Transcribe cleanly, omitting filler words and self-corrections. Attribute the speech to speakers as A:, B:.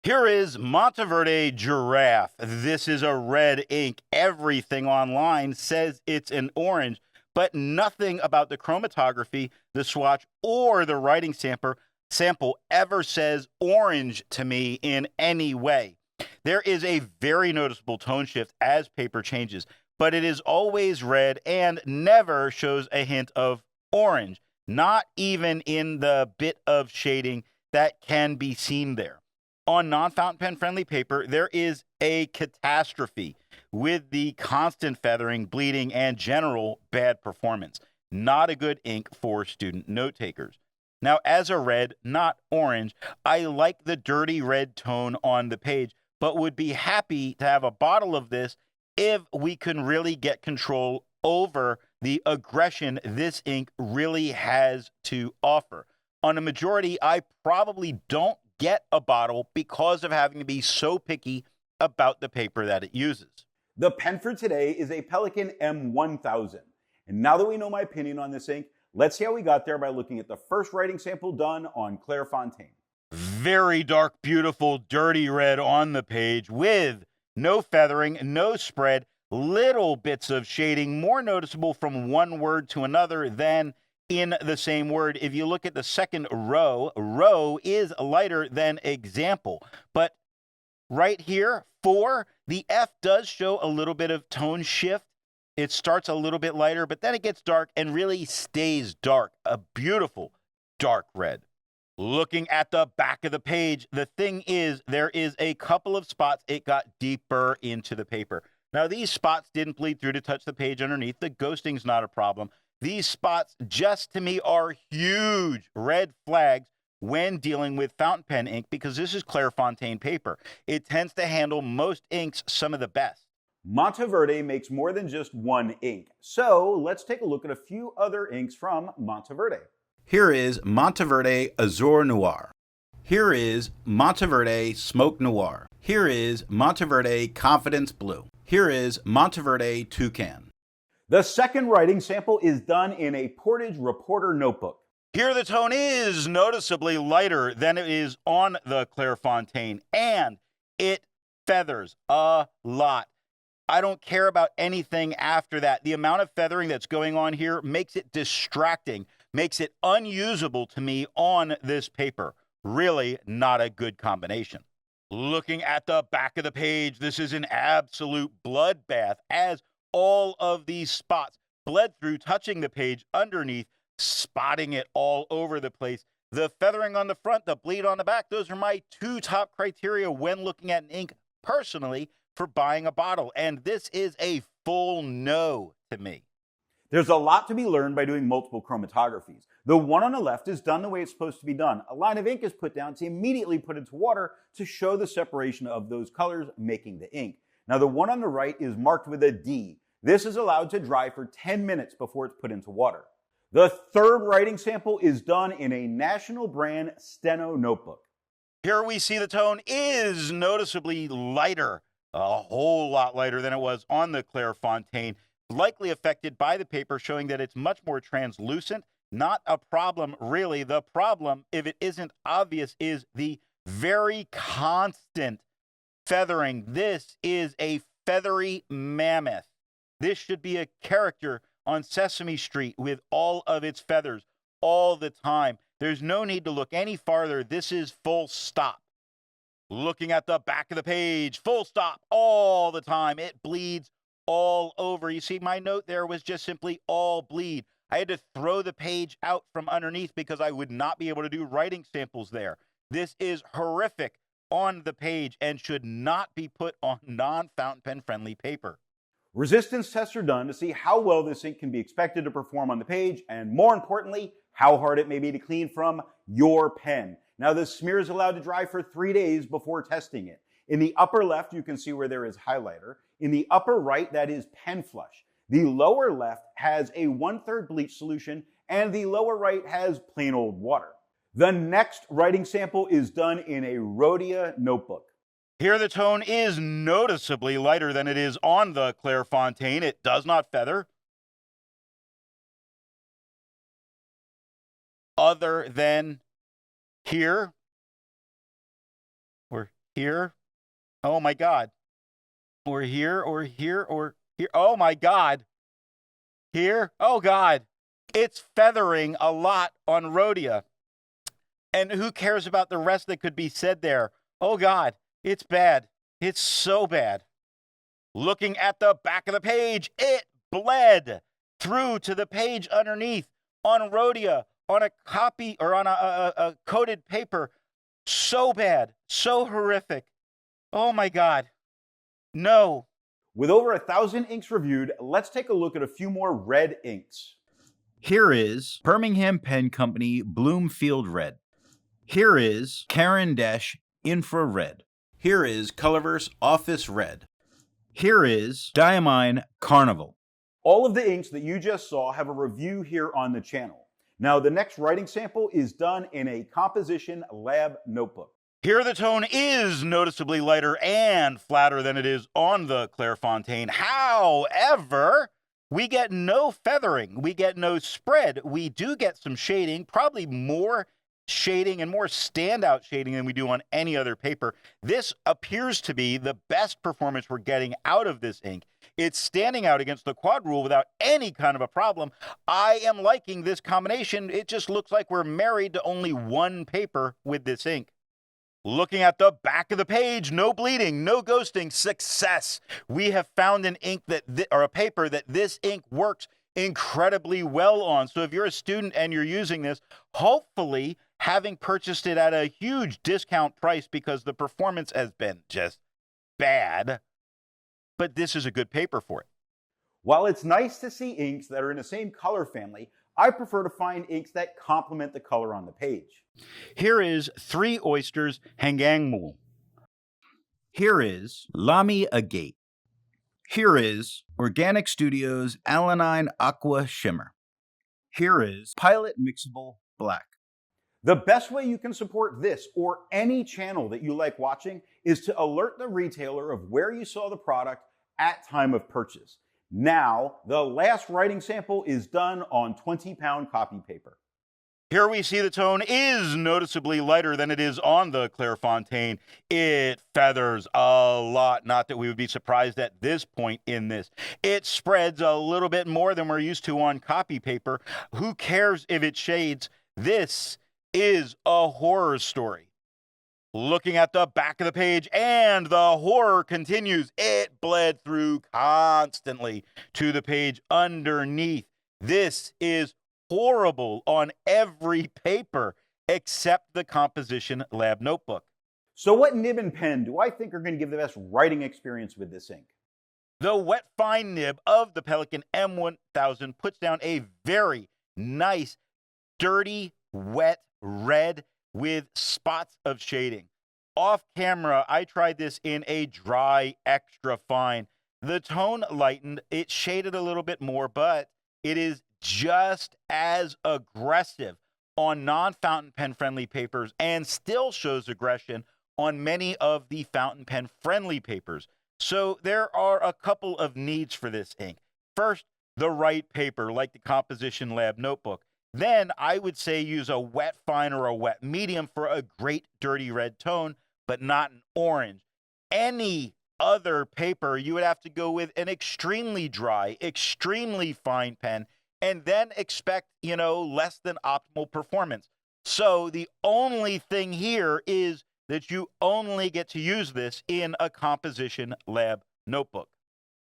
A: Here is Monteverde Giraffe. This is a red ink. Everything online says it's an orange, but nothing about the chromatography, the swatch, or the writing sample ever says orange to me in any way. There is a very noticeable tone shift as paper changes, but it is always red and never shows a hint of orange, not even in the bit of shading that can be seen there. On non-fountain pen friendly paper, there is a catastrophe with the constant feathering, bleeding, and general bad performance. Not a good ink for student note takers. Now, as a red, not orange, I like the dirty red tone on the page, but would be happy to have a bottle of this if we can really get control over the aggression this ink really has to offer. On a majority, I probably don't get a bottle because of having to be so picky about the paper that it uses.
B: The pen for today is a Pelikan M1000. And now that we know my opinion on this ink, let's see how we got there by looking at the first writing sample done on Clairfontaine.
A: Very dark, beautiful, dirty red on the page with no feathering, no spread, little bits of shading, more noticeable from one word to another than in the same word. If you look at the second row is lighter than example. But right here, the F does show a little bit of tone shift. It starts a little bit lighter, but then it gets dark and really stays dark. A beautiful dark red. Looking at the back of the page, the thing is, there is a couple of spots it got deeper into the paper. Now, these spots didn't bleed through to touch the page underneath. The ghosting's not a problem. These spots, just to me, are huge red flags when dealing with fountain pen ink because this is Clairefontaine paper. It tends to handle most inks some of the best.
B: Monteverde makes more than just one ink. So let's take a look at a few other inks from Monteverde.
A: Here is Monteverde Azur Noir. Here is Monteverde Smoke Noir. Here is Monteverde Confidence Blue. Here is Monteverde Toucan.
B: The second writing sample is done in a Portage Reporter notebook.
A: Here the tone is noticeably lighter than it is on the Clairefontaine, and it feathers a lot. I don't care about anything after that. The amount of feathering that's going on here makes it distracting, makes it unusable to me on this paper. Really not a good combination. Looking at the back of the page, this is an absolute bloodbath as all of these spots bled through, touching the page underneath, spotting it all over the place. The feathering on the front, the bleed on the back, those are my two top criteria when looking at an ink personally for buying a bottle. And this is a full no to me.
B: There's a lot to be learned by doing multiple chromatographies. The one on the left is done the way it's supposed to be done. A line of ink is put down to immediately put into water to show the separation of those colors making the ink. Now the one on the right is marked with a D. This is allowed to dry for 10 minutes before it's put into water. The third writing sample is done in a national brand Steno notebook.
A: Here we see the tone is noticeably lighter, a whole lot lighter than it was on the Clairefontaine, likely affected by the paper, showing that it's much more translucent. Not a problem, really. The problem, if it isn't obvious, is the very constant feathering. This is a feathery mammoth. This should be a character on Sesame Street with all of its feathers all the time. There's no need to look any farther. This is full stop. Looking at the back of the page, full stop all the time. It bleeds all over. You see, my note there was just simply all bleed. I had to throw the page out from underneath because I would not be able to do writing samples there. This is horrific on the page and should not be put on non-fountain pen friendly paper.
B: Resistance tests are done to see how well this ink can be expected to perform on the page, and more importantly, how hard it may be to clean from your pen. Now, this smear is allowed to dry for 3 days before testing it. In the upper left, you can see where there is highlighter. In the upper right, that is pen flush. The lower left has a 1/3 bleach solution, and the lower right has plain old water. The next writing sample is done in a Rhodia notebook.
A: Here the tone is noticeably lighter than it is on the Clairefontaine. It does not feather. Other than here, where here. Oh my God. Or here, or here, or here. Oh my God. Here. Oh God. It's feathering a lot on Rhodia. And who cares about the rest that could be said there? Oh God. It's bad. It's so bad. Looking at the back of the page, it bled through to the page underneath on Rhodia, on a copy or on a coated paper. So bad, so horrific. Oh my God. No.
B: With over 1,000 inks reviewed, let's take a look at a few more red inks. Here is Birmingham Pen Company Bloomfield Red. Here is Caran-d'Ache Infrared. Here is Colorverse Office Red. Here is Diamine Carnival. All of the inks that you just saw have a review here on the channel. Now, the next writing sample is done in a composition lab notebook.
A: Here the tone is noticeably lighter and flatter than it is on the Clairfontaine. However, we get no feathering. We get no spread. We do get some shading, probably more shading and more standout shading than we do on any other paper. This appears to be the best performance we're getting out of this ink. It's standing out against the quad rule without any kind of a problem. I am liking this combination. It just looks like we're married to only one paper with this ink. Looking at the back of the page, no bleeding, no ghosting, success. We have found an ink or a paper that this ink works incredibly well on. So if you're a student and you're using this, hopefully having purchased it at a huge discount price because the performance has been just bad, but this is a good paper for it.
B: While it's nice to see inks that are in the same color family, I prefer to find inks that complement the color on the page.
A: Here is Three Oysters Hammermill.
B: Here is Lamy Agate. Here is Organic Studios Alanine Aqua Shimmer. Here is Pilot Mixable Black. The best way you can support this or any channel that you like watching is to alert the retailer of where you saw the product at time of purchase. Now, the last writing sample is done on 20-pound copy paper.
A: Here we see the tone is noticeably lighter than it is on the Clairfontaine. It feathers a lot, not that we would be surprised at this point in this. It spreads a little bit more than we're used to on copy paper. Who cares if it shades? This is a horror story. Looking at the back of the page, and the horror continues. It bled through constantly to the page underneath. This is horrible on every paper except the composition lab notebook.
B: So what nib and pen do I think are going to give the best writing experience with this ink?
A: The wet fine nib of the Pelikan M1000 puts down a very nice, dirty, wet red with spots of shading. Off camera, I tried this in a dry, extra fine. The tone lightened, it shaded a little bit more, but it is just as aggressive on non-fountain pen friendly papers and still shows aggression on many of the fountain pen friendly papers. So there are a couple of needs for this ink. First, the right paper, like the composition lab notebook. Then I would say use a wet fine or a wet medium for a great dirty red tone, but not an orange. Any other paper, you would have to go with an extremely dry, extremely fine pen, and then expect, less than optimal performance. So the only thing here is that you only get to use this in a composition lab notebook.